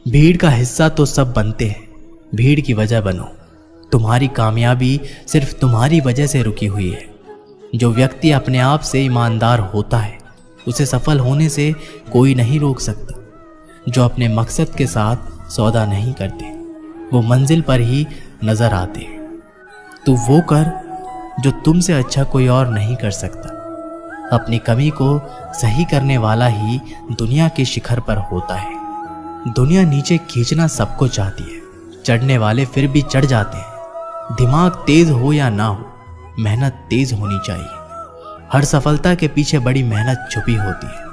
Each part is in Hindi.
भीड़ का हिस्सा तो सब बनते हैं, भीड़ की वजह बनो। तुम्हारी कामयाबी सिर्फ तुम्हारी वजह से रुकी हुई है। जो व्यक्ति अपने आप से ईमानदार होता है उसे सफल होने से कोई नहीं रोक सकता। जो अपने मकसद के साथ सौदा नहीं करते वो मंजिल पर ही नजर आते हैं। तो वो कर जो तुमसे अच्छा कोई और नहीं कर सकता। अपनी कमी को सही करने वाला ही दुनिया के शिखर पर होता है। दुनिया नीचे खींचना सबको चाहती है, चढ़ने वाले फिर भी चढ़ जाते हैं। दिमाग तेज हो या ना हो, मेहनत तेज होनी चाहिए। हर सफलता के पीछे बड़ी मेहनत छुपी होती है।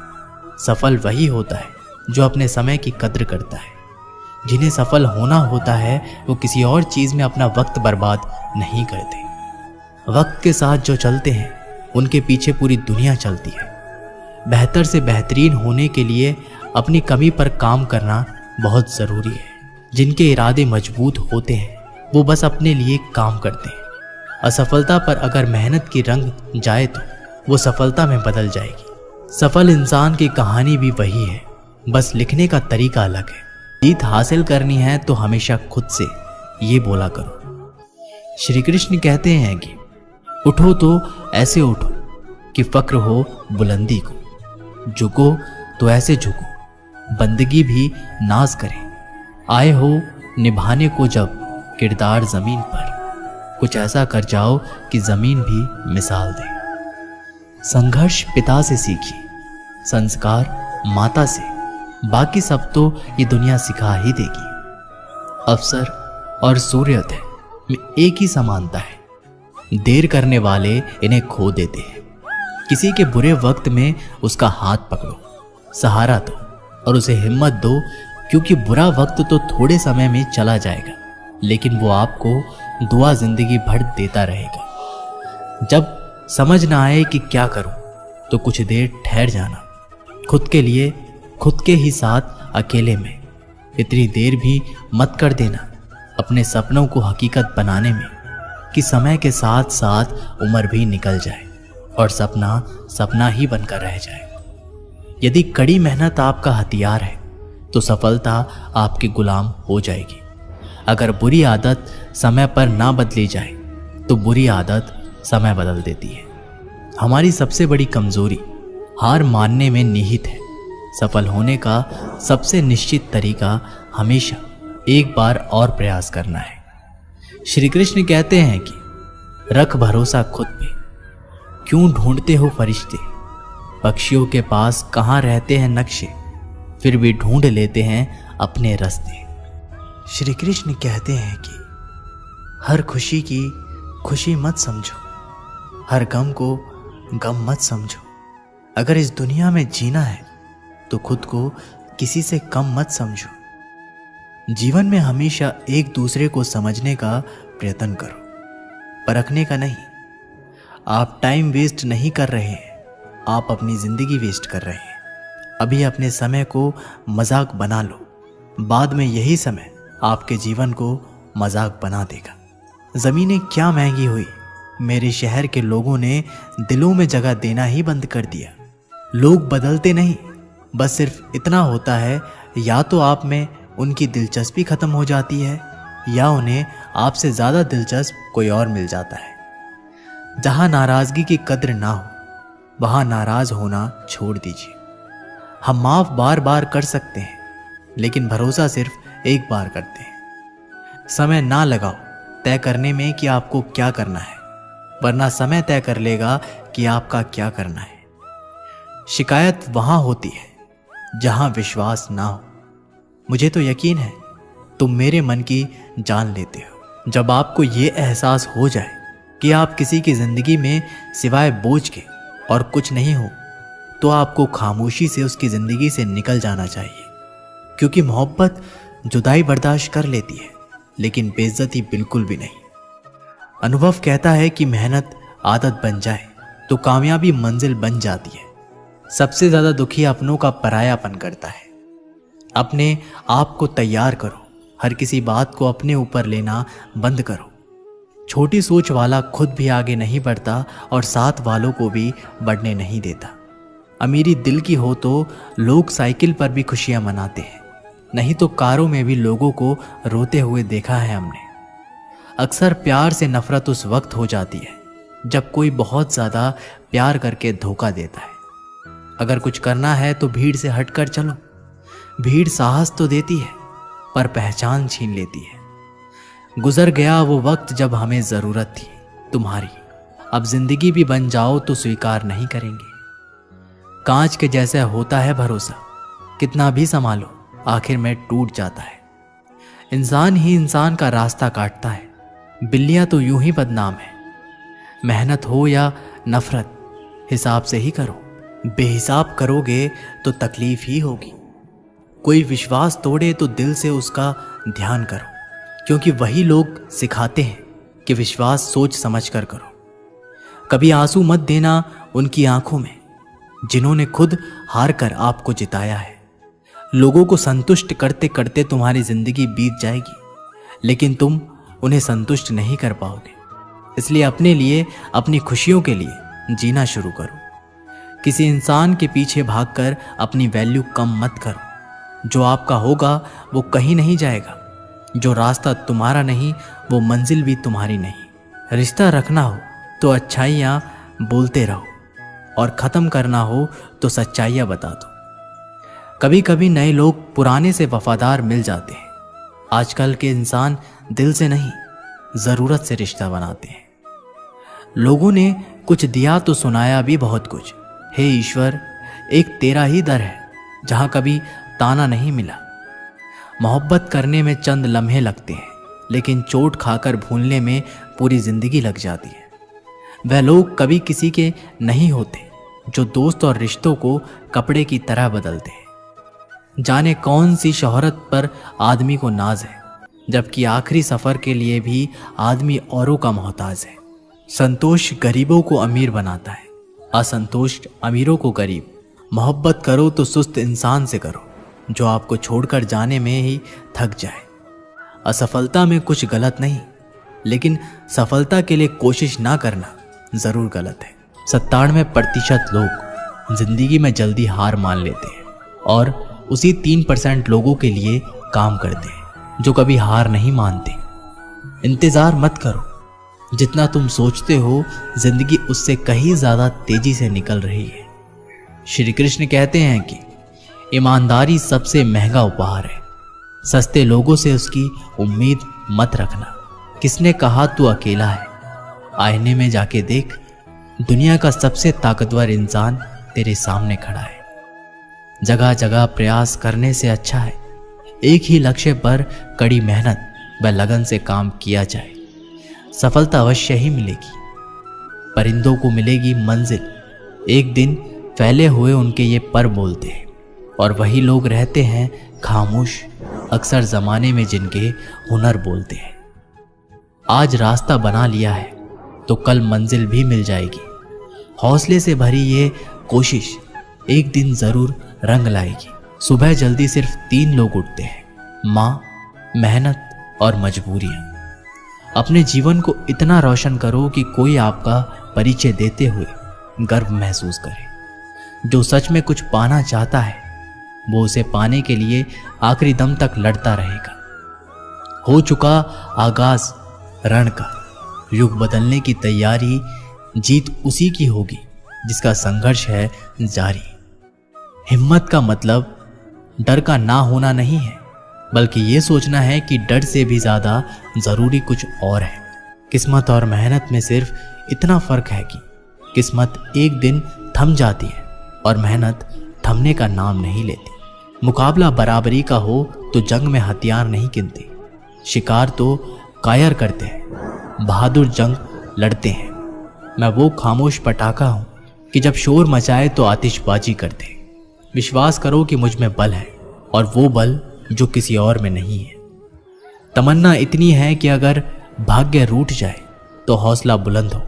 सफल वही होता है जो अपने समय की कद्र करता है। जिन्हें सफल होना होता है वो किसी और चीज में अपना वक्त बर्बाद नहीं करते। वक्त के साथ जो चलते हैं उनके पीछे पूरी दुनिया चलती है। बेहतर से बेहतरीन होने के लिए अपनी कमी पर काम करना बहुत ज़रूरी है। जिनके इरादे मजबूत होते हैं वो बस अपने लिए काम करते हैं। असफलता पर अगर मेहनत की रंग जाए तो वो सफलता में बदल जाएगी। सफल इंसान की कहानी भी वही है, बस लिखने का तरीका अलग है। जीत हासिल करनी है तो हमेशा खुद से ये बोला करो। श्री कृष्ण कहते हैं कि उठो तो ऐसे उठो कि फक्र हो बुलंदी को, झुको तो ऐसे झुको बंदगी भी नाज करे। आए हो निभाने को जब किरदार जमीन पर, कुछ ऐसा कर जाओ कि जमीन भी मिसाल दे। संघर्ष पिता से सीखिए, संस्कार माता से, बाकी सब तो ये दुनिया सिखा ही देगी। अवसर और सूर्योदय में एक ही समानता है। देर करने वाले इन्हें खो देते हैं। किसी के बुरे वक्त में उसका हाथ पकड़ो, सहारा दो और उसे हिम्मत दो, क्योंकि बुरा वक्त तो थोड़े समय में चला जाएगा लेकिन वो आपको दुआ जिंदगी भर देता रहेगा। जब समझ ना आए कि क्या करूं तो कुछ देर ठहर जाना, खुद के लिए, खुद के ही साथ अकेले में इतनी देर भी मत कर देना अपने सपनों को हकीकत बनाने में कि समय के साथ साथ उम्र भी निकल जाए और सपना सपना ही बनकर रह जाए। यदि कड़ी मेहनत आपका हथियार है तो सफलता आपकी गुलाम हो जाएगी। अगर बुरी आदत समय पर ना बदली जाए तो बुरी आदत समय बदल देती है। हमारी सबसे बड़ी कमजोरी हार मानने में निहित है। सफल होने का सबसे निश्चित तरीका हमेशा एक बार और प्रयास करना है। श्री कृष्ण कहते हैं कि रख भरोसा खुद पे, क्यों ढूंढते हो फरिश्ते। पक्षियों के पास कहाँ रहते हैं नक्शे, फिर भी ढूंढ लेते हैं अपने रास्ते। श्री कृष्ण कहते हैं कि हर खुशी की खुशी मत समझो, हर गम को गम मत समझो। अगर इस दुनिया में जीना है तो खुद को किसी से कम मत समझो। जीवन में हमेशा एक दूसरे को समझने का प्रयत्न करो, परखने का नहीं। आप टाइम वेस्ट नहीं कर रहे हैं, आप अपनी जिंदगी वेस्ट कर रहे हैं। अभी अपने समय को मजाक बना लो, बाद में यही समय आपके जीवन को मजाक बना देगा। ज़मीनें क्या महंगी हुई, मेरे शहर के लोगों ने दिलों में जगह देना ही बंद कर दिया। लोग बदलते नहीं, बस सिर्फ इतना होता है या तो आप में उनकी दिलचस्पी खत्म हो जाती है या उन्हें आपसे ज़्यादा दिलचस्प कोई और मिल जाता है। जहाँ नाराज़गी की कद्र ना हो वहाँ नाराज़ होना छोड़ दीजिए। हम माफ़ बार बार कर सकते हैं लेकिन भरोसा सिर्फ एक बार करते हैं। समय ना लगाओ तय करने में कि आपको क्या करना है, वरना समय तय कर लेगा कि आपका क्या करना है। शिकायत वहाँ होती है जहाँ विश्वास ना हो। मुझे तो यकीन है तुम मेरे मन की जान लेते हो। जब आपको ये एहसास हो जाए कि आप किसी की ज़िंदगी में सिवाय बोझ के और कुछ नहीं हो तो आपको खामोशी से उसकी ज़िंदगी से निकल जाना चाहिए। क्योंकि मोहब्बत जुदाई बर्दाश्त कर लेती है लेकिन बेइज्जती बिल्कुल भी नहीं। अनुभव कहता है कि मेहनत आदत बन जाए तो कामयाबी मंजिल बन जाती है। सबसे ज़्यादा दुखी अपनों का परायापन करता है। अपने आप को तैयार करो, हर किसी बात को अपने ऊपर लेना बंद करो। छोटी सोच वाला खुद भी आगे नहीं बढ़ता और साथ वालों को भी बढ़ने नहीं देता। अमीरी दिल की हो तो लोग साइकिल पर भी खुशियां मनाते हैं, नहीं तो कारों में भी लोगों को रोते हुए देखा है हमने। अक्सर प्यार से नफरत उस वक्त हो जाती है जब कोई बहुत ज्यादा प्यार करके धोखा देता है। अगर कुछ करना है तो भीड़ से हटकर चलो। भीड़ साहस तो देती है पर पहचान छीन लेती है। गुजर गया वो वक्त जब हमें जरूरत थी तुम्हारी। अब जिंदगी भी बन जाओ तो स्वीकार नहीं करेंगे। कांच के जैसे होता है भरोसा, कितना भी संभालो आखिर में टूट जाता है। इंसान ही इंसान का रास्ता काटता है। बिल्लियां तो यूं ही बदनाम है। मेहनत हो या नफरत हिसाब से ही करो। बेहिसाब करोगे तो तकलीफ ही होगी। कोई विश्वास तोड़े तो दिल से उसका ध्यान करो, क्योंकि वही लोग सिखाते हैं कि विश्वास सोच समझ कर करो। कभी आंसू मत देना उनकी आंखों में जिन्होंने खुद हार कर आपको जिताया है। लोगों को संतुष्ट करते करते तुम्हारी जिंदगी बीत जाएगी, लेकिन तुम उन्हें संतुष्ट नहीं कर पाओगे। इसलिए अपने लिए, अपनी खुशियों के लिए जीना शुरू करो। किसी इंसान के पीछे भागकर अपनी वैल्यू कम मत करो। जो आपका होगा वो कहीं नहीं जाएगा। जो रास्ता तुम्हारा नहीं वो मंजिल भी तुम्हारी नहीं। रिश्ता रखना हो तो अच्छाइयाँ बोलते रहो और ख़त्म करना हो तो सच्चाइयाँ बता दो। कभी कभी नए लोग पुराने से वफादार मिल जाते हैं। आजकल के इंसान दिल से नहीं, ज़रूरत से रिश्ता बनाते हैं। लोगों ने कुछ दिया तो सुनाया भी बहुत कुछ। हे ईश्वर, एक तेरा ही दर है जहाँ कभी ताना नहीं मिला। मोहब्बत करने में चंद लम्हे लगते हैं, लेकिन चोट खाकर भूलने में पूरी जिंदगी लग जाती है। वह लोग कभी किसी के नहीं होते जो दोस्त और रिश्तों को कपड़े की तरह बदलते हैं। जाने कौन सी शोहरत पर आदमी को नाज है, जबकि आखिरी सफर के लिए भी आदमी औरों का मोहताज है। संतोष गरीबों को अमीर बनाता है, असंतोष अमीरों को गरीब। मोहब्बत करो तो सुस्त इंसान से करो जो आपको छोड़कर जाने में ही थक जाए। असफलता में कुछ गलत नहीं, लेकिन सफलता के लिए कोशिश ना करना जरूर गलत है। 97% लोग जिंदगी में जल्दी हार मान लेते हैं और उसी 3% लोगों के लिए काम करते हैं जो कभी हार नहीं मानते। इंतजार मत करो। जितना तुम सोचते हो जिंदगी उससे कहीं ज्यादा तेजी से निकल रही है। श्री कृष्ण कहते हैं कि ईमानदारी सबसे महंगा उपहार है। सस्ते लोगों से उसकी उम्मीद मत रखना। किसने कहा तू अकेला है? आईने में जाके देख, दुनिया का सबसे ताकतवर इंसान तेरे सामने खड़ा है। जगह जगह प्रयास करने से अच्छा है एक ही लक्ष्य पर कड़ी मेहनत व लगन से काम किया जाए। सफलता अवश्य ही मिलेगी। परिंदों को मिलेगी मंजिल। एक दिन फैले हुए उनके ये पर बोलते हैं और वही लोग रहते हैं खामोश, अक्सर जमाने में जिनके हुनर बोलते हैं। आज रास्ता बना लिया है तो कल मंजिल भी मिल जाएगी। हौसले से भरी ये कोशिश एक दिन जरूर रंग लाएगी। सुबह जल्दी सिर्फ 3 लोग उठते हैं, माँ, मेहनत और मजबूरियाँ। अपने जीवन को इतना रोशन करो कि कोई आपका परिचय देते हुए गर्व महसूस करे। जो सच में कुछ पाना चाहता है वो उसे पाने के लिए आखिरी दम तक लड़ता रहेगा। हो चुका आगाज रण का, युग बदलने की तैयारी, जीत उसी की होगी जिसका संघर्ष है जारी। हिम्मत का मतलब डर का ना होना नहीं है, बल्कि ये सोचना है कि डर से भी ज्यादा जरूरी कुछ और है। किस्मत और मेहनत में सिर्फ इतना फर्क है कि किस्मत एक दिन थम जाती है और मेहनत थमने का नाम नहीं लेती। मुकाबला बराबरी का हो तो जंग में हथियार नहीं गिनते। शिकार तो कायर करते हैं, बहादुर जंग लड़ते हैं। मैं वो खामोश पटाखा हूं कि जब शोर मचाए तो आतिशबाजी करते। विश्वास करो कि मुझ में बल है और वो बल जो किसी और में नहीं है। तमन्ना इतनी है कि अगर भाग्य रूठ जाए तो हौसला बुलंद हो।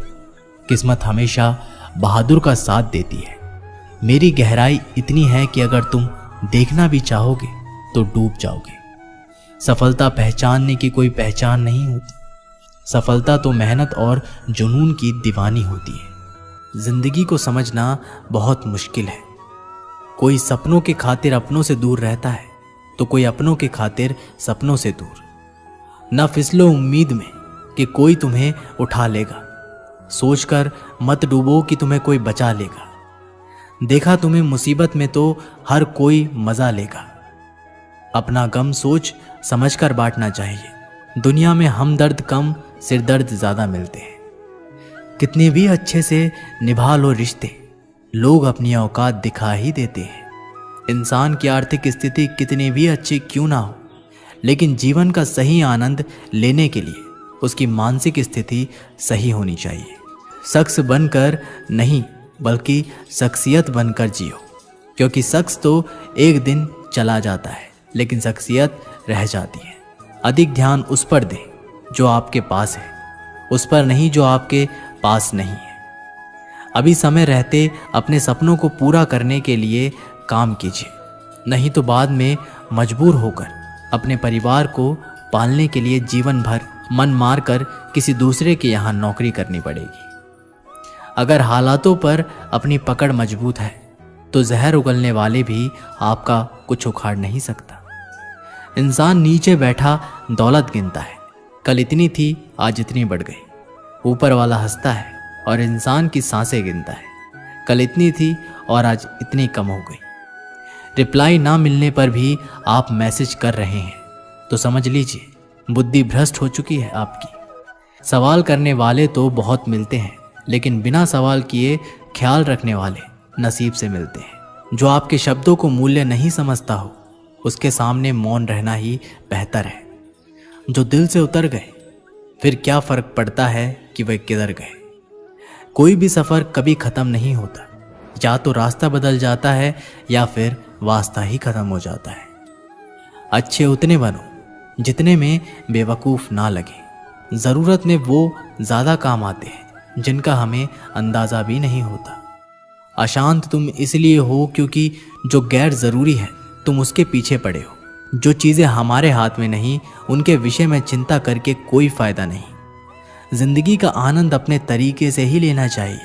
किस्मत हमेशा बहादुर का साथ देती है। मेरी गहराई इतनी है कि अगर तुम देखना भी चाहोगे तो डूब जाओगे। सफलता पहचानने की कोई पहचान नहीं होती। सफलता तो मेहनत और जुनून की दीवानी होती है। जिंदगी को समझना बहुत मुश्किल है। कोई सपनों के खातिर अपनों से दूर रहता है, तो कोई अपनों के खातिर सपनों से दूर। न फिसलो उम्मीद में कि कोई तुम्हें उठा लेगा, सोचकर मत डूबो कि तुम्हें कोई बचा लेगा। देखा तुम्हें मुसीबत में तो हर कोई मजा लेगा। अपना गम सोच समझकर बांटना चाहिए। दुनिया में हमदर्द कम, सिरदर्द ज्यादा मिलते हैं। कितने भी अच्छे से निभा लो रिश्ते, लोग अपनी औकात दिखा ही देते हैं। इंसान की आर्थिक स्थिति कितनी भी अच्छी क्यों ना हो, लेकिन जीवन का सही आनंद लेने के लिए उसकी मानसिक स्थिति सही होनी चाहिए। शख्स बनकर नहीं, बल्कि शख्सियत बनकर जियो, क्योंकि शख्स तो एक दिन चला जाता है, लेकिन शख्सियत रह जाती है। अधिक ध्यान उस पर दें जो आपके पास है, उस पर नहीं जो आपके पास नहीं है। अभी समय रहते अपने सपनों को पूरा करने के लिए काम कीजिए, नहीं तो बाद में मजबूर होकर अपने परिवार को पालने के लिए जीवन भर मन मारकर किसी दूसरे के यहाँ नौकरी करनी पड़ेगी। अगर हालातों पर अपनी पकड़ मजबूत है तो जहर उगलने वाले भी आपका कुछ उखाड़ नहीं सकता। इंसान नीचे बैठा दौलत गिनता है, कल इतनी थी आज इतनी बढ़ गई। ऊपर वाला हंसता है और इंसान की सांसें गिनता है, कल इतनी थी और आज इतनी कम हो गई। रिप्लाई ना मिलने पर भी आप मैसेज कर रहे हैं तो समझ लीजिए बुद्धि भ्रष्ट हो चुकी है आपकी। सवाल करने वाले तो बहुत मिलते हैं, लेकिन बिना सवाल किए ख्याल रखने वाले नसीब से मिलते हैं। जो आपके शब्दों को मूल्य नहीं समझता हो, उसके सामने मौन रहना ही बेहतर है। जो दिल से उतर गए, फिर क्या फर्क पड़ता है कि वे किधर गए। कोई भी सफर कभी खत्म नहीं होता, या तो रास्ता बदल जाता है या फिर वास्ता ही खत्म हो जाता है। अच्छे उतने बनो जितने में बेवकूफ ना लगे। जरूरत में वो ज्यादा काम आते हैं जिनका हमें अंदाजा भी नहीं होता। अशांत तुम इसलिए हो क्योंकि जो गैर जरूरी है तुम उसके पीछे पड़े हो। जो चीजें हमारे हाथ में नहीं, उनके विषय में चिंता करके कोई फायदा नहीं। जिंदगी का आनंद अपने तरीके से ही लेना चाहिए।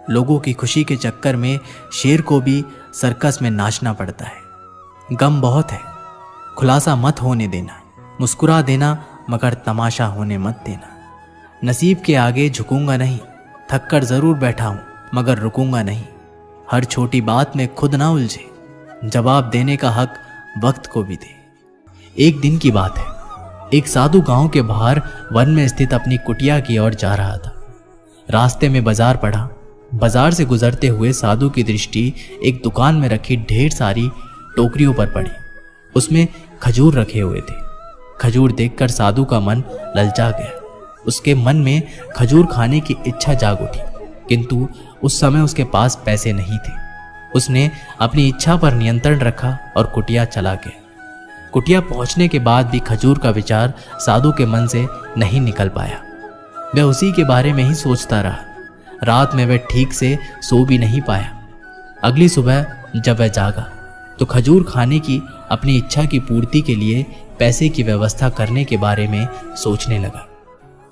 लोगों की खुशी के चक्कर में शेर को भी सर्कस में नाचना पड़ता है। गम बहुत है, खुलासा मत होने देना। मुस्कुरा देना मगर तमाशा होने मत देना। नसीब के आगे झुकूंगा नहीं, थक कर जरूर बैठा हूं मगर रुकूंगा नहीं। हर छोटी बात में खुद ना उलझे, जवाब देने का हक वक्त को भी दे। एक दिन की बात है, एक साधु गांव के बाहर वन में स्थित अपनी कुटिया की ओर जा रहा था। रास्ते में बाजार पड़ा। बाजार से गुजरते हुए साधु की दृष्टि एक दुकान में रखी ढेर सारी टोकरियों पर पड़ी। उसमें खजूर रखे हुए थे। खजूर देखकर साधु का मन ललचा गया। उसके मन में खजूर खाने की इच्छा जाग उठी, किंतु उस समय उसके पास पैसे नहीं थे। उसने अपनी इच्छा पर नियंत्रण रखा और कुटिया चला गया। कुटिया पहुंचने के बाद भी खजूर का विचार साधु के मन से नहीं निकल पाया। वह उसी के बारे में ही सोचता रहा। रात में वह ठीक से सो भी नहीं पाया। अगली सुबह जब वह जागा तो खजूर खाने की अपनी इच्छा की पूर्ति के लिए पैसे की व्यवस्था करने के बारे में सोचने लगा।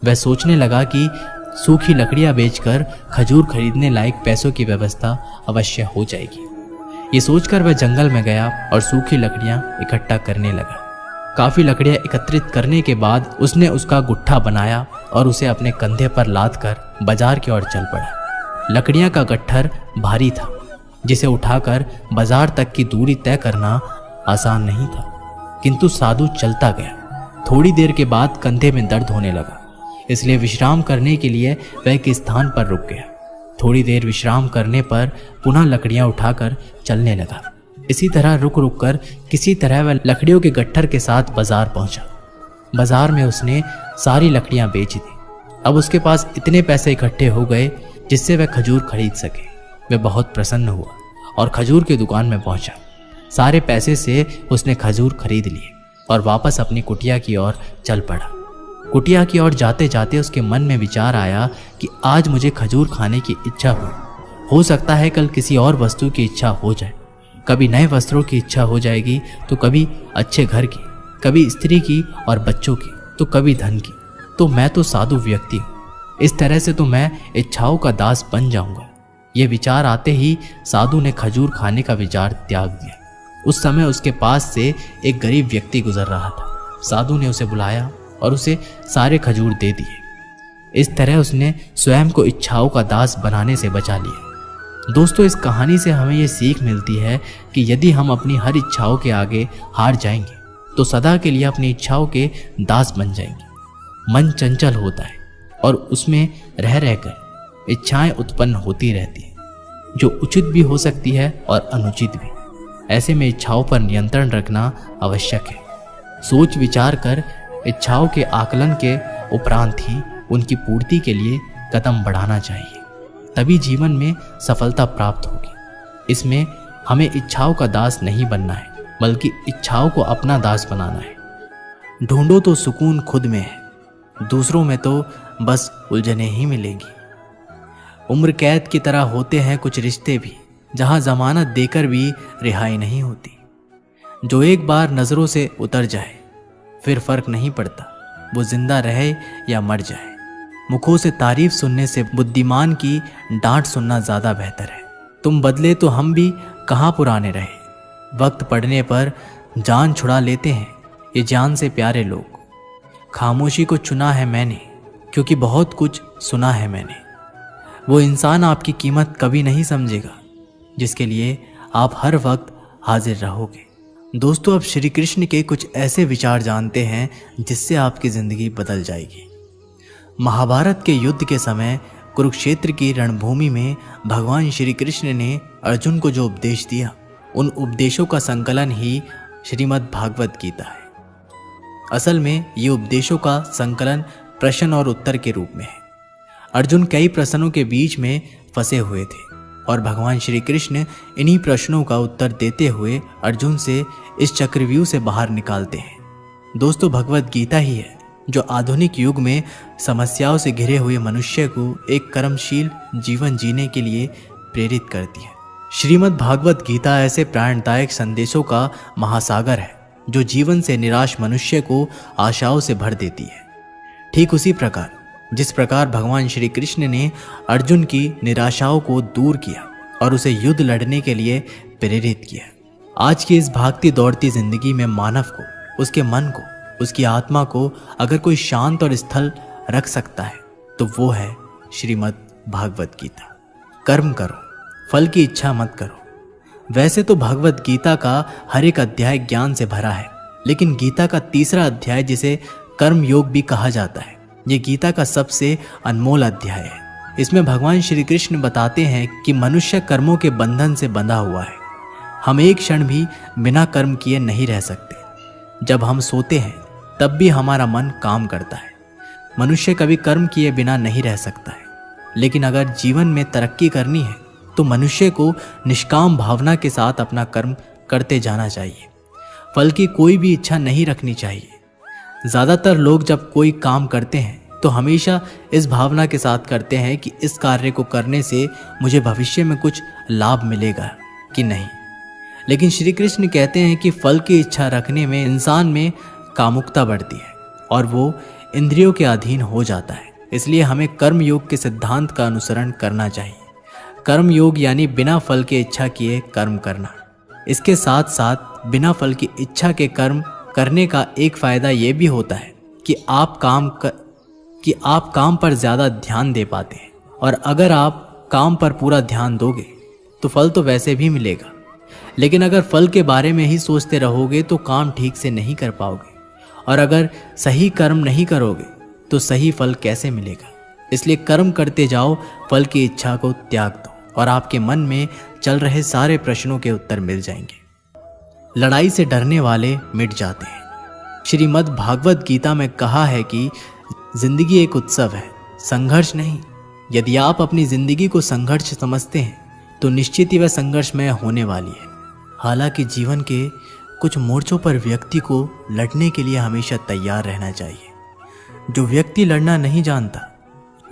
वह सोचने लगा कि सूखी लकड़ियां बेचकर खजूर खरीदने लायक पैसों की व्यवस्था अवश्य हो जाएगी। ये सोचकर वह जंगल में गया और सूखी लकड़ियां इकट्ठा करने लगा। काफी लकड़ियां एकत्रित करने के बाद उसने उसका गुट्ठा बनाया और उसे अपने कंधे पर लाद कर बाजार की ओर चल पड़ा। लकड़ियां का गट्ठर भारी था, जिसे उठाकर बाजार तक की दूरी तय करना आसान नहीं था, किंतु साधु चलता गया। थोड़ी देर के बाद कंधे में दर्द होने लगा, इसलिए विश्राम करने के लिए वह एक स्थान पर रुक गया। थोड़ी देर विश्राम करने पर पुनः लकड़ियां उठाकर चलने लगा। इसी तरह रुक रुक कर किसी तरह वह लकड़ियों के गट्ठर के साथ बाजार पहुंचा। बाजार में उसने सारी लकड़ियां बेच दी। अब उसके पास इतने पैसे इकट्ठे हो गए जिससे वह खजूर खरीद सके। वह बहुत प्रसन्न हुआ और खजूर की दुकान में पहुंचा। सारे पैसे से उसने खजूर खरीद लिए और वापस अपनी कुटिया की ओर चल पड़ा। कुटिया की ओर जाते जाते उसके मन में विचार आया कि आज मुझे खजूर खाने की इच्छा हो सकता है कल किसी और वस्तु की इच्छा हो जाए। कभी नए वस्त्रों की इच्छा हो जाएगी तो कभी अच्छे घर की, कभी स्त्री की और बच्चों की, तो कभी धन की। तो मैं तो साधु व्यक्ति हूँ, इस तरह से तो मैं इच्छाओं का दास बन जाऊंगा। ये विचार आते ही साधु ने खजूर खाने का विचार त्याग दिया। उस समय उसके पास से एक गरीब व्यक्ति गुजर रहा था। साधु ने उसे बुलाया और उसे सारे खजूर दे दिए। इस तरह उसने स्वयं को इच्छाओं का दास बनाने से बचा लिया। दोस्तों, इस कहानी से हमें ये सीख मिलती है कि यदि हम अपनी हर इच्छाओं के आगे हार जाएंगे तो सदा के लिए अपनी इच्छाओं के दास बन जाएंगे। मन चंचल होता है और उसमें रह रहकर इच्छाएं उत्पन्न होती रहती हैं, जो उचित भी हो सकती है और अनुचित भी। ऐसे में इच्छाओं पर नियंत्रण रखना आवश्यक है। सोच विचार कर इच्छाओं के आकलन के उपरांत ही उनकी पूर्ति के लिए कदम बढ़ाना चाहिए, तभी जीवन में सफलता प्राप्त होगी। इसमें हमें इच्छाओं का दास नहीं बनना है, बल्कि इच्छाओं को अपना दास बनाना है। ढूंढो तो सुकून खुद में है, दूसरों में तो बस उलझने ही मिलेंगी। उम्र कैद की तरह होते हैं कुछ रिश्ते भी, जहां जमानत देकर भी रिहाई नहीं होती। जो एक बार नजरों से उतर जाए फिर फर्क नहीं पड़ता वो जिंदा रहे या मर जाए। मुखों से तारीफ सुनने से बुद्धिमान की डांट सुनना ज्यादा बेहतर है। तुम बदले तो हम भी कहाँ पुराने रहे। वक्त पड़ने पर जान छुड़ा लेते हैं ये जान से प्यारे लोग। खामोशी को चुना है मैंने, क्योंकि बहुत कुछ सुना है मैंने। वो इंसान आपकी कीमत कभी नहीं समझेगा जिसके लिए आप हर वक्त हाजिर रहोगे। दोस्तों, अब श्री कृष्ण के कुछ ऐसे विचार जानते हैं जिससे आपकी जिंदगी बदल जाएगी। महाभारत के युद्ध के समय कुरुक्षेत्र की रणभूमि में भगवान श्री कृष्ण ने अर्जुन को जो उपदेश दिया, उन उपदेशों का संकलन ही श्रीमद् भागवत गीता है। असल में ये उपदेशों का संकलन प्रश्न और उत्तर के रूप में है। अर्जुन कई प्रश्नों के बीच में फंसे हुए थे और भगवान श्री कृष्ण इन्हीं प्रश्नों का उत्तर देते हुए अर्जुन से इस चक्रव्यूह से बाहर निकालते हैं। दोस्तों, भगवत गीता ही है जो आधुनिक युग में समस्याओं से घिरे हुए मनुष्य को एक कर्मशील जीवन जीने के लिए प्रेरित करती है। श्रीमद् भागवत गीता ऐसे प्रेरणादायक संदेशों का महासागर है जो जीवन से निराश मनुष्य को आशाओं से भर देती है। ठीक उसी प्रकार जिस प्रकार भगवान श्री कृष्ण ने अर्जुन की निराशाओं को दूर किया और उसे युद्ध लड़ने के लिए प्रेरित किया। आज की इस भागती दौड़ती जिंदगी में मानव को, उसके मन को, उसकी आत्मा को अगर कोई शांत और स्थल रख सकता है तो वो है श्रीमद् भागवत गीता। कर्म करो, फल की इच्छा मत करो। वैसे तो भगवत गीता का हर एक अध्याय ज्ञान से भरा है, लेकिन गीता का तीसरा अध्याय जिसे कर्म योग भी कहा जाता है, ये गीता का सबसे अनमोल अध्याय है। इसमें भगवान श्री कृष्ण बताते हैं कि मनुष्य कर्मों के बंधन से बंधा हुआ है। हम एक क्षण भी बिना कर्म किए नहीं रह सकते। जब हम सोते हैं तब भी हमारा मन काम करता है। मनुष्य कभी कर्म किए बिना नहीं रह सकता है, लेकिन अगर जीवन में तरक्की करनी है तो मनुष्य को निष्काम भावना के साथ अपना कर्म करते जाना चाहिए। फल की कोई भी इच्छा नहीं रखनी चाहिए। ज़्यादातर लोग जब कोई काम करते हैं तो हमेशा इस भावना के साथ करते हैं कि इस कार्य को करने से मुझे भविष्य में कुछ लाभ मिलेगा कि नहीं। लेकिन श्री कृष्ण कहते हैं कि फल की इच्छा रखने में इंसान में कामुकता बढ़ती है और वो इंद्रियों के अधीन हो जाता है। इसलिए हमें कर्म योग के सिद्धांत का अनुसरण करना चाहिए। कर्म योग यानी बिना फल के इच्छा किए कर्म करना। इसके साथ साथ बिना फल की इच्छा के कर्म करने का एक फायदा ये भी होता है कि आप काम पर ज़्यादा ध्यान दे पाते हैं, और अगर आप काम पर पूरा ध्यान दोगे तो फल तो वैसे भी मिलेगा। लेकिन अगर फल के बारे में ही सोचते रहोगे तो काम ठीक से नहीं कर पाओगे, और अगर सही कर्म नहीं करोगे तो सही फल कैसे मिलेगा। इसलिए कर्म करते जाओ, फल की इच्छा को त्याग दो और आपके मन में चल रहे सारे प्रश्नों के उत्तर मिल जाएंगे। लड़ाई से डरने वाले मिट जाते हैं। श्रीमद् भागवत गीता में कहा है कि जिंदगी एक उत्सव है, संघर्ष नहीं। यदि आप अपनी जिंदगी को संघर्ष समझते हैं तो निश्चित ही वह संघर्षमय होने वाली है। हालांकि जीवन के कुछ मोर्चों पर व्यक्ति को लड़ने के लिए हमेशा तैयार रहना चाहिए। जो व्यक्ति लड़ना नहीं जानता,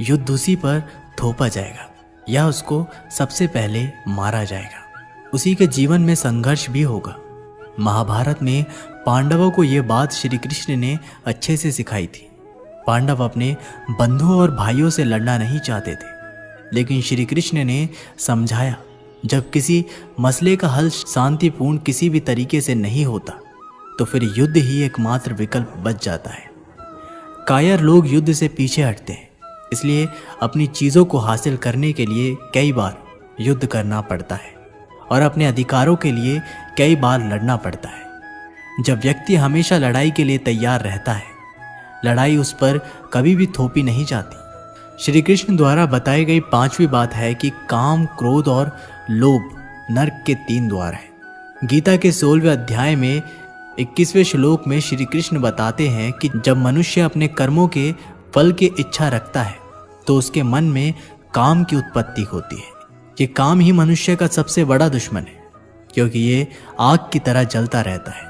युद्ध उसी पर थोपा जाएगा या उसको सबसे पहले मारा जाएगा। उसी के जीवन में संघर्ष भी होगा। महाभारत में पांडवों को यह बात श्री कृष्ण ने अच्छे से सिखाई थी। पांडव अपने बंधुओं और भाइयों से लड़ना नहीं चाहते थे, लेकिन श्री कृष्ण ने समझाया जब किसी मसले का हल शांतिपूर्ण किसी भी तरीके से नहीं होता तो फिर युद्ध ही एकमात्र विकल्प बच जाता है। कायर लोग युद्ध से पीछे हटते हैं, इसलिए अपनी चीज़ों को हासिल करने के लिए कई बार युद्ध करना पड़ता है और अपने अधिकारों के लिए कई बार लड़ना पड़ता है। जब व्यक्ति हमेशा लड़ाई के लिए तैयार रहता है, लड़ाई उस पर कभी भी थोपी नहीं जाती। श्री कृष्ण द्वारा बताई गई 5वीं बात है कि काम, क्रोध और लोभ नरक के 3 द्वार हैं। गीता के 16वें अध्याय में 21वें श्लोक में श्री कृष्ण बताते हैं कि जब मनुष्य अपने कर्मों के फल की इच्छा रखता है तो उसके मन में काम की उत्पत्ति होती है। ये काम ही मनुष्य का सबसे बड़ा दुश्मन है, क्योंकि ये आग की तरह जलता रहता है।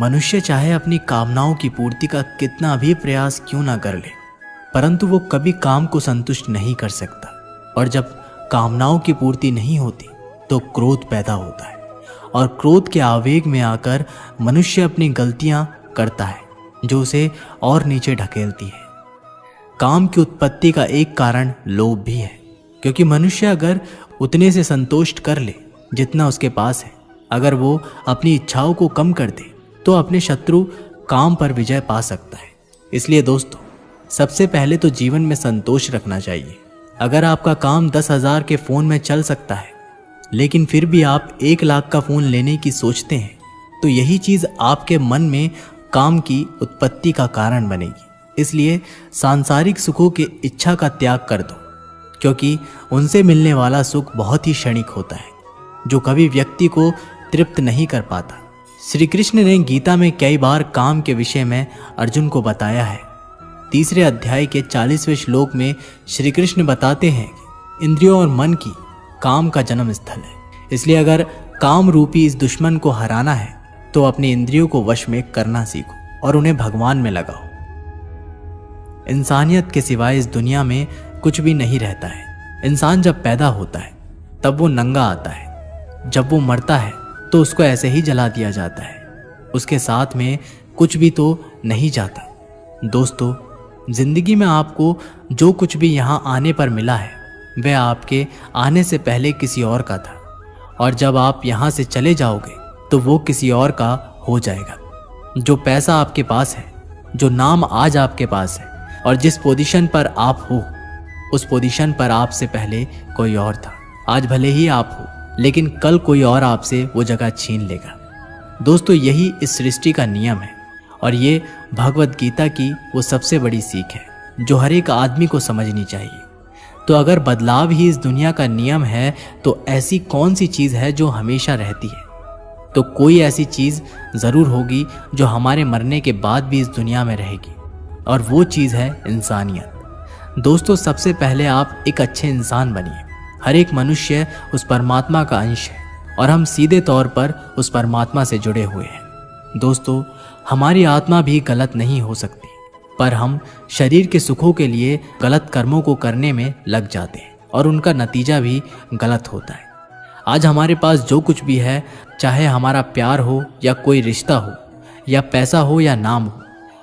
मनुष्य चाहे अपनी कामनाओं की पूर्ति का कितना भी प्रयास क्यों ना कर ले, परंतु वो कभी काम को संतुष्ट नहीं कर सकता। और जब कामनाओं की पूर्ति नहीं होती तो क्रोध पैदा होता है, और क्रोध के आवेग में आकर मनुष्य अपनी गलतियां करता है जो उसे और नीचे ढकेलती है। काम की उत्पत्ति का एक कारण लोभ भी है, क्योंकि मनुष्य अगर उतने से संतुष्ट कर ले जितना उसके पास है, अगर वो अपनी इच्छाओं को कम कर दे तो अपने शत्रु काम पर विजय पा सकता है। इसलिए दोस्तों, सबसे पहले तो जीवन में संतोष रखना चाहिए। अगर आपका काम 10,000 के फ़ोन में चल सकता है, लेकिन फिर भी आप 1 लाख का फ़ोन लेने की सोचते हैं, तो यही चीज़ आपके मन में काम की उत्पत्ति का कारण बनेगी। इसलिए सांसारिक सुखों की इच्छा का त्याग कर दो, क्योंकि उनसे मिलने वाला सुख बहुत ही क्षणिक होता है, जो कभी व्यक्ति को तृप्त नहीं कर पाता। श्री कृष्ण ने गीता में कई बार काम के विषय में अर्जुन को बताया है। 3रे अध्याय के 40वें श्लोक में श्री कृष्ण बताते हैं कि इंद्रियों और मन की काम का जन्म स्थल है। इसलिए अगर काम रूपी इस दुश्मन को हराना है तो अपनी इंद्रियों को वश में करना सीखो और उन्हें भगवान में लगाओ। इंसानियत के सिवाय इस दुनिया में कुछ भी नहीं रहता है। इंसान जब पैदा होता है तब वो नंगा आता है, जब वो मरता है तो उसको ऐसे ही जला दिया जाता है, उसके साथ में कुछ भी तो नहीं जाता। दोस्तों, जिंदगी में आपको जो कुछ भी यहाँ आने पर मिला है वह आपके आने से पहले किसी और का था, और जब आप यहाँ से चले जाओगे तो वो किसी और का हो जाएगा। जो पैसा आपके पास है, जो नाम आज आपके पास है और जिस पोजीशन पर आप हो, उस पोजीशन पर आपसे पहले कोई और था। आज भले ही आप हो, लेकिन कल कोई और आपसे वो जगह छीन लेगा। दोस्तों, यही इस सृष्टि का नियम है, और ये भगवत गीता की वो सबसे बड़ी सीख है जो हर एक आदमी को समझनी चाहिए। तो अगर बदलाव ही इस दुनिया का नियम है तो ऐसी कौन सी चीज़ है जो हमेशा रहती है? तो कोई ऐसी चीज़ ज़रूर होगी जो हमारे मरने के बाद भी इस दुनिया में रहेगी, और वो चीज़ है इंसानियत। दोस्तों, सबसे पहले आप एक अच्छे इंसान बनिए। हर एक मनुष्य उस परमात्मा का अंश है और हम सीधे तौर पर उस परमात्मा से जुड़े हुए हैं। दोस्तों, हमारी आत्मा भी गलत नहीं हो सकती, पर हम शरीर के सुखों के लिए गलत कर्मों को करने में लग जाते हैं और उनका नतीजा भी गलत होता है। आज हमारे पास जो कुछ भी है, चाहे हमारा प्यार हो या कोई रिश्ता हो या पैसा हो या नाम हो,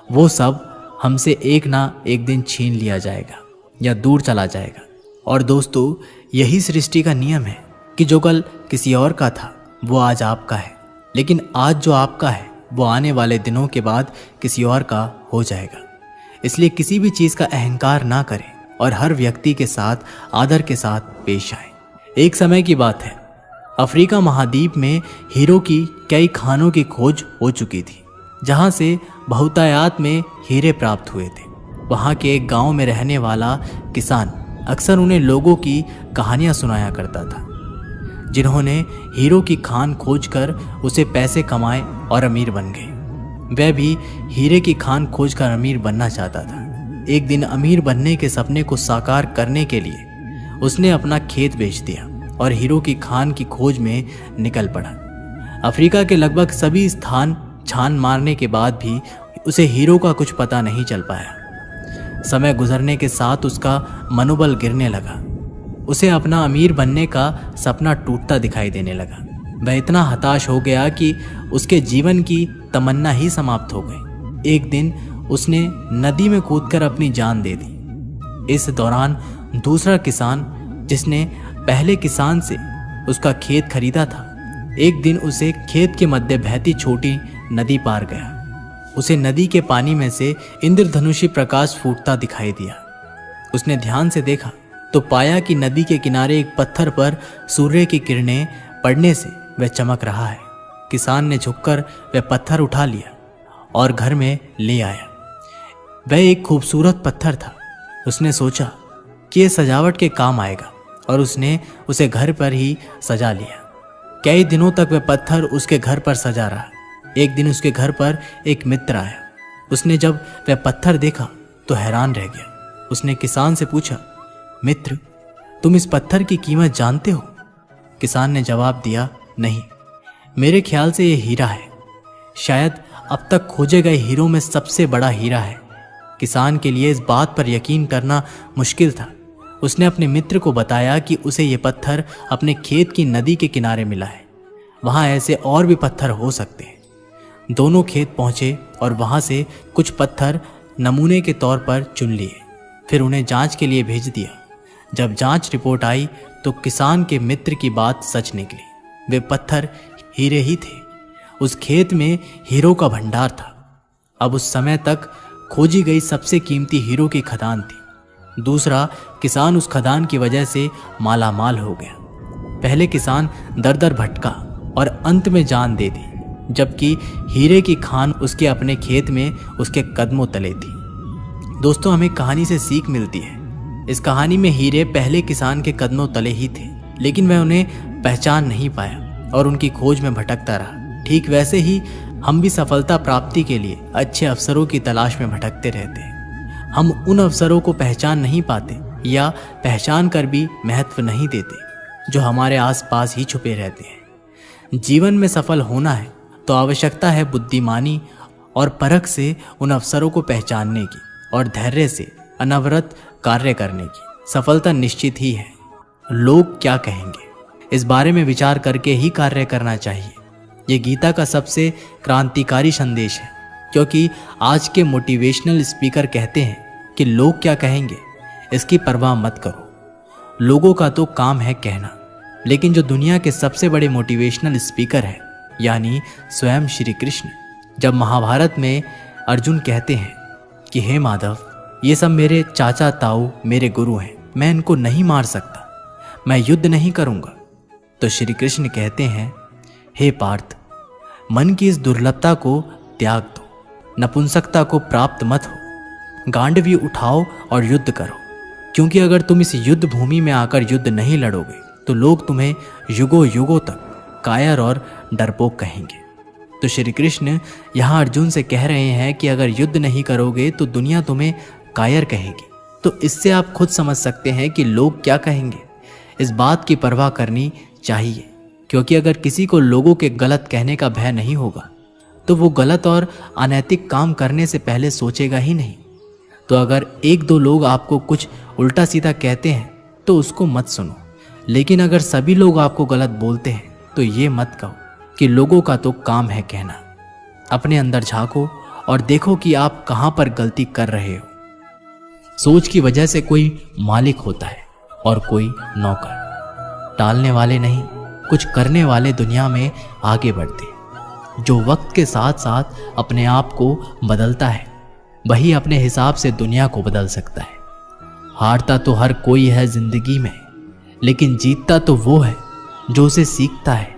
वो सब हमसे एक ना एक दिन छीन लिया जाएगा या दूर चला जाएगा। और दोस्तों, यही सृष्टि का नियम है कि जो कल किसी और का था वो आज आपका है, लेकिन आज जो आपका है वो आने वाले दिनों के बाद किसी और का हो जाएगा। इसलिए किसी भी चीज़ का अहंकार ना करें और हर व्यक्ति के साथ आदर के साथ पेश आए। एक समय की बात है, अफ्रीका महाद्वीप में हीरो की कई खानों की खोज हो चुकी थी, जहाँ से बहुतायत में हीरे प्राप्त हुए थे। वहाँ के एक गांव में रहने वाला किसान अक्सर उन्हें लोगों की कहानियाँ सुनाया करता था, जिन्होंने हीरो की खान खोजकर उसे पैसे कमाए और अमीर बन गए। वह भी हीरे की खान खोजकर अमीर बनना चाहता था। एक दिन अमीर बनने के सपने को साकार करने के लिए उसने अपना खेत बेच दिया और हीरो की खान की खोज में निकल पड़ा। अफ्रीका के लगभग सभी स्थान छान मारने के बाद भी उसे हीरो का कुछ पता नहीं चल पाया। समय गुजरने के साथ उसका मनोबल गिरने लगा। उसे अपना अमीर बनने का सपना टूटता दिखाई देने लगा। वह इतना हताश हो गया कि उसके जीवन की तमन्ना ही समाप्त हो गई। एक दिन उसने नदी में कूदकर अपनी जान दे दी। इस दौरान दूसरा किसान, जिसने पहले किसान से उसका खेत खरीदा था। एक दिन उसे खेत के मध्य बहती छोटी नदी पार गया। उसे नदी के पानी में से इंद्रधनुषी प्रकाश फूटता दिखाई दिया। उसने ध्यान से देखा तो पाया कि नदी के किनारे एक पत्थर पर सूर्य की किरणें पड़ने से वह चमक रहा है। किसान ने झुककर वह पत्थर उठा लिया और घर में ले आया। वह एक खूबसूरत पत्थर था। उसने सोचा कि यह सजावट के काम आएगा और उसने उसे घर पर ही सजा लिया। कई दिनों तक वह पत्थर उसके घर पर सजा रहा। एक दिन उसके घर पर एक मित्र आया। उसने जब वह पत्थर देखा तो हैरान रह गया। उसने किसान से पूछा, मित्र, तुम इस पत्थर की कीमत जानते हो? किसान ने जवाब दिया, नहीं, मेरे ख्याल से यह हीरा है। शायद अब तक खोजे गए हीरों में सबसे बड़ा हीरा है। किसान के लिए इस बात पर यकीन करना मुश्किल था। उसने अपने मित्र को बताया कि उसे यह पत्थर अपने खेत की नदी के किनारे मिला है। वहां ऐसे और भी पत्थर हो सकते हैं। दोनों खेत पहुंचे और वहां से कुछ पत्थर नमूने के तौर पर चुन लिए। फिर उन्हें जांच के लिए भेज दिया। जब जांच रिपोर्ट आई तो किसान के मित्र की बात सच निकली। वे पत्थर हीरे ही थे। उस खेत में हीरो का भंडार था। अब उस समय तक खोजी गई सबसे कीमती हीरो की खदान थी। दूसरा, किसान उस खदान की वजह से माला माल हो गया। पहले किसान दर दर भटका और अंत में जान दे दी, जबकि हीरे की खान उसके अपने खेत में उसके कदमों तले थी। दोस्तों, हमें कहानी से सीख मिलती है। इस कहानी में हीरे पहले किसान के कदमों तले ही थे, लेकिन वह उन्हें पहचान नहीं पाया और उनकी खोज में भटकता रहा। ठीक वैसे ही हम भी सफलता प्राप्ति के लिए अच्छे अवसरों की तलाश में भटकते रहते हैं। हम उन अवसरों को पहचान नहीं पाते या पहचान कर भी महत्व नहीं देते जो हमारे आसपास ही छुपे रहते हैं। जीवन में सफल होना है तो आवश्यकता है बुद्धिमानी और परख से उन अवसरों को पहचानने की और धैर्य से अनवरत कार्य करने की। सफलता निश्चित ही है। लोग क्या कहेंगे, इस बारे में विचार करके ही कार्य करना चाहिए। ये गीता का सबसे क्रांतिकारी संदेश है, क्योंकि आज के मोटिवेशनल स्पीकर कहते हैं कि लोग क्या कहेंगे इसकी परवाह मत करो। लोगों का तो काम है कहना, लेकिन जो दुनिया के सबसे बड़े मोटिवेशनल स्पीकर है यानी स्वयं श्री कृष्ण, जब महाभारत में अर्जुन कहते हैं कि हे माधव, ये सब मेरे चाचा ताऊ मेरे गुरु हैं, मैं इनको नहीं मार सकता, मैं युद्ध नहीं करूंगा, तो श्री कृष्ण कहते हैं, हे पार्थ, मन की इस दुर्लभता को त्याग दो, नपुंसकता को प्राप्त मत हो, गांडवी उठाओ और युद्ध करो, क्योंकि अगर तुम इस युद्ध भूमि में आकर युद्ध नहीं लड़ोगे तो लोग तुम्हें युगों युगों तक कायर और डरपोक कहेंगे। तो श्री कृष्ण यहाँ अर्जुन से कह रहे हैं कि अगर युद्ध नहीं करोगे तो दुनिया तुम्हें कायर कहेगी। तो इससे आप खुद समझ सकते हैं कि लोग क्या कहेंगे। इस बात की परवाह करनी चाहिए, क्योंकि अगर किसी को लोगों के गलत कहने का भय नहीं होगा तो वो गलत और अनैतिक काम करने से पहले सोचेगा ही नहीं। तो अगर एक दो लोग आपको कुछ उल्टा सीधा कहते हैं तो उसको मत सुनो, लेकिन अगर सभी लोग आपको गलत बोलते हैं तो ये मत कहो कि लोगों का तो काम है कहना। अपने अंदर झांको और देखो कि आप कहां पर गलती कर रहे हो। सोच की वजह से कोई मालिक होता है और कोई नौकर। टालने वाले नहीं, कुछ करने वाले दुनिया में आगे बढ़ते। जो वक्त के साथ साथ अपने आप को बदलता है वही अपने हिसाब से दुनिया को बदल सकता है। हारता तो हर कोई है जिंदगी में, लेकिन जीतता तो वो है जो उसे सीखता है।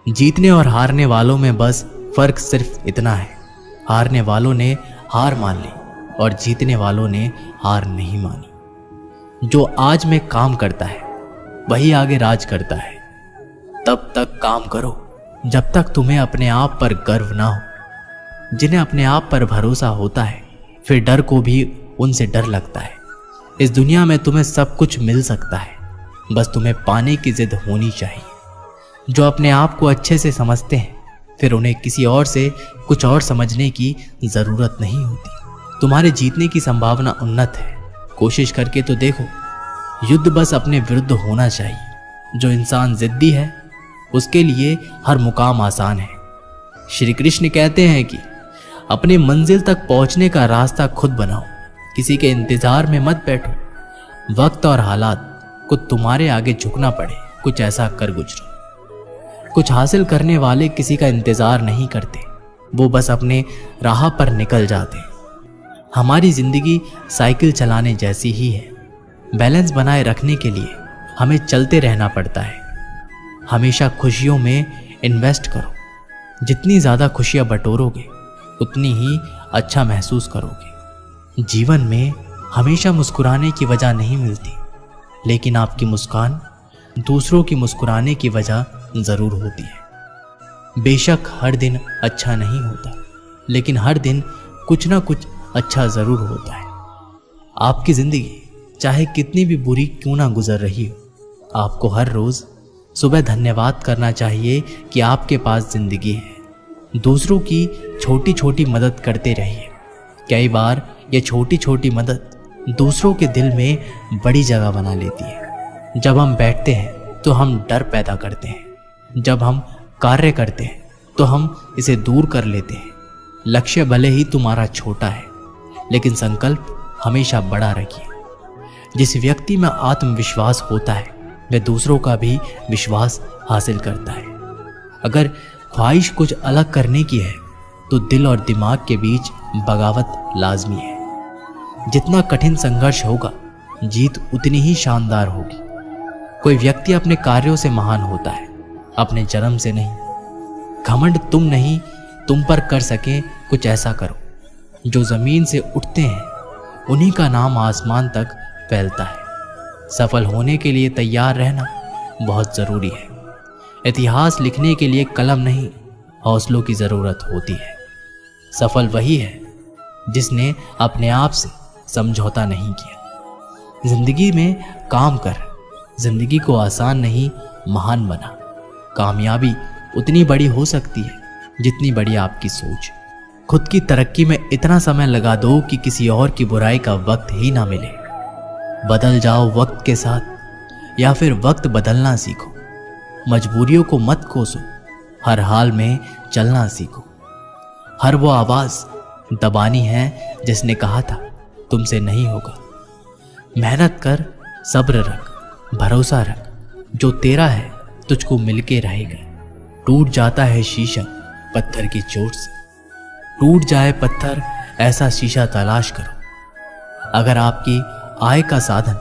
जीतने और हारने वालों में बस फर्क सिर्फ इतना है, हारने वालों ने हार मान ली और जीतने वालों ने हार नहीं मानी। जो आज में काम करता है वही आगे राज करता है। तब तक काम करो जब तक तुम्हें अपने आप पर गर्व ना हो। जिन्हें अपने आप पर भरोसा होता है फिर डर को भी उनसे डर लगता है। इस दुनिया में तुम्हें सब कुछ मिल सकता है, बस तुम्हें पाने की जिद होनी चाहिए। जो अपने आप को अच्छे से समझते हैं फिर उन्हें किसी और से कुछ और समझने की जरूरत नहीं होती। तुम्हारे जीतने की संभावना उन्नत है, कोशिश करके तो देखो। युद्ध बस अपने विरुद्ध होना चाहिए। जो इंसान जिद्दी है उसके लिए हर मुकाम आसान है। श्री कृष्ण कहते हैं कि अपने मंजिल तक पहुंचने का रास्ता खुद बनाओ, किसी के इंतजार में मत बैठो। वक्त और हालात को तुम्हारे आगे झुकना पड़े कुछ ऐसा कर गुजरो। कुछ हासिल करने वाले किसी का इंतजार नहीं करते, वो बस अपने राह पर निकल जाते हैं। हमारी जिंदगी साइकिल चलाने जैसी ही है। बैलेंस बनाए रखने के लिए हमें चलते रहना पड़ता है। हमेशा खुशियों में इन्वेस्ट करो। जितनी ज़्यादा खुशियाँ बटोरोगे उतनी ही अच्छा महसूस करोगे। जीवन में हमेशा मुस्कुराने की वजह नहीं मिलती, लेकिन आपकी मुस्कान दूसरों की मुस्कुराने की वजह ज़रूर होती है। बेशक हर दिन अच्छा नहीं होता, लेकिन हर दिन कुछ ना कुछ अच्छा ज़रूर होता है। आपकी ज़िंदगी चाहे कितनी भी बुरी क्यों ना गुजर रही हो, आपको हर रोज़ सुबह धन्यवाद करना चाहिए कि आपके पास ज़िंदगी है। दूसरों की छोटी छोटी मदद करते रहिए। कई बार ये छोटी छोटी मदद दूसरों के दिल में बड़ी जगह बना लेती है। जब हम बैठते हैं तो हम डर पैदा करते हैं। जब हम कार्य करते हैं तो हम इसे दूर कर लेते हैं। लक्ष्य भले ही तुम्हारा छोटा है, लेकिन संकल्प हमेशा बड़ा रखिए। जिस व्यक्ति में आत्मविश्वास होता है वह दूसरों का भी विश्वास हासिल करता है। अगर ख्वाहिश कुछ अलग करने की है तो दिल और दिमाग के बीच बगावत लाजमी है। जितना कठिन संघर्ष होगा, जीत उतनी ही शानदार होगी। कोई व्यक्ति अपने कार्यों से महान होता है, अपने जन्म से नहीं। घमंड तुम नहीं, तुम पर कर सके कुछ ऐसा करो। जो जमीन से उठते हैं उन्हीं का नाम आसमान तक फैलता है। सफल होने के लिए तैयार रहना बहुत ज़रूरी है। इतिहास लिखने के लिए कलम नहीं, हौसलों की ज़रूरत होती है। सफल वही है जिसने अपने आप से समझौता नहीं किया। जिंदगी में काम कर, जिंदगी को आसान नहीं महान बना। कामयाबी उतनी बड़ी हो सकती है जितनी बड़ी आपकी सोच। खुद की तरक्की में इतना समय लगा दो कि किसी और की बुराई का वक्त ही ना मिले। बदल जाओ वक्त के साथ, या फिर वक्त बदलना सीखो। मजबूरियों को मत कोसो, हर हाल में चलना सीखो। हर वो आवाज दबानी है जिसने कहा था तुमसे नहीं होगा। मेहनत कर, सब्र रख, भरोसा रख। जो तेरा है तुझको मिलके रहेगा। टूट जाता है शीशा पत्थर की चोट से। टूट जाए पत्थर, ऐसा शीशा तलाश करो। अगर आपकी आय का साधन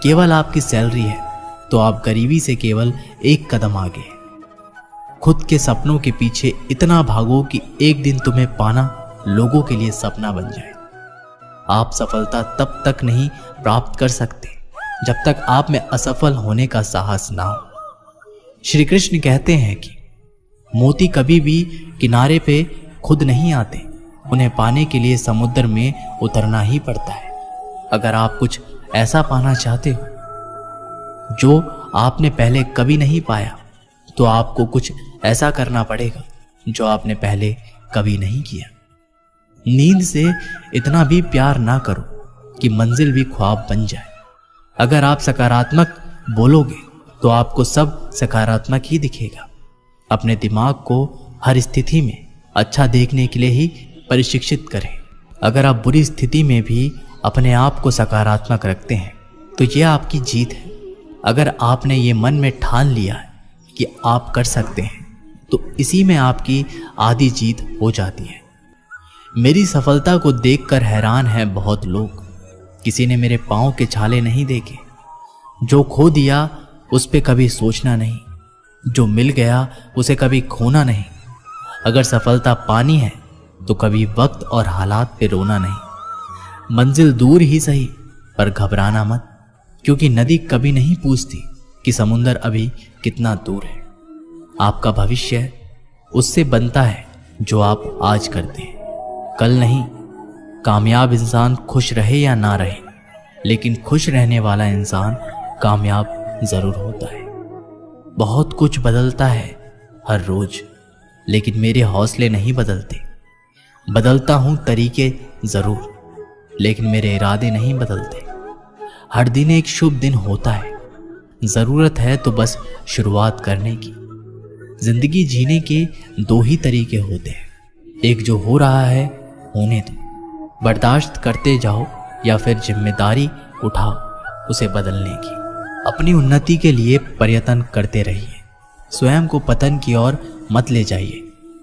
केवल आपकी सैलरी है तो आप गरीबी से केवल एक कदम आगे हैं। खुद के सपनों के पीछे इतना भागो कि एक दिन तुम्हें पाना लोगों के लिए सपना बन जाए। आप सफलता तब तक नहीं प्राप्त कर सकते जब तक आप में असफल होने का साहस ना हो। श्री कृष्ण कहते हैं कि मोती कभी भी किनारे पे खुद नहीं आते, उन्हें पाने के लिए समुद्र में उतरना ही पड़ता है। अगर आप कुछ ऐसा पाना चाहते हो जो आपने पहले कभी नहीं पाया, तो आपको कुछ ऐसा करना पड़ेगा जो आपने पहले कभी नहीं किया। नींद से इतना भी प्यार ना करो कि मंजिल भी ख्वाब बन जाए। अगर आप सकारात्मक बोलोगे तो आपको सब सकारात्मक ही दिखेगा। अपने दिमाग को हर स्थिति में अच्छा देखने के लिए ही प्रशिक्षित करें। अगर आप बुरी स्थिति में भी अपने आप को सकारात्मक रखते हैं तो यह आपकी जीत है। अगर आपने ये मन में ठान लिया है कि आप कर सकते हैं तो इसी में आपकी आधी जीत हो जाती है। मेरी सफलता को देखकर हैरान है बहुत लोग। किसी ने मेरे पाँव के छाले नहीं देखे। जो खो दिया उस पे कभी सोचना नहीं, जो मिल गया उसे कभी खोना नहीं। अगर सफलता पानी है तो कभी वक्त और हालात पे रोना नहीं। मंजिल दूर ही सही पर घबराना मत, क्योंकि नदी कभी नहीं पूछती कि समुंदर अभी कितना दूर है। आपका भविष्य उससे बनता है जो आप आज करते हैं, कल नहीं। कामयाब इंसान खुश रहे या ना रहे, लेकिन खुश रहने वाला इंसान कामयाब जरूर होता है। बहुत कुछ बदलता है हर रोज, लेकिन मेरे हौसले नहीं बदलते। बदलता हूं तरीके जरूर, लेकिन मेरे इरादे नहीं बदलते। हर दिन एक शुभ दिन होता है। जरूरत है तो बस शुरुआत करने की। जिंदगी जीने के दो ही तरीके होते हैं, एक जो हो रहा है होने दो, बर्दाश्त करते जाओ, या फिर जिम्मेदारी उठाओ उसे बदलने की। अपनी उन्नति के लिए प्रयत्न करते रहिए। स्वयं को पतन की ओर मत ले जाइए,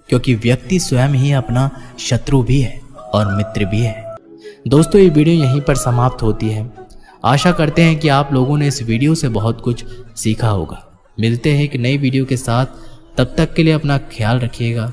क्योंकि व्यक्ति स्वयं ही अपना शत्रु भी है और मित्र भी है। दोस्तों, ये वीडियो यहीं पर समाप्त होती है। आशा करते हैं कि आप लोगों ने इस वीडियो से बहुत कुछ सीखा होगा। मिलते हैं एक नई वीडियो के साथ, तब तक के लिए अपना ख्याल रखिएगा।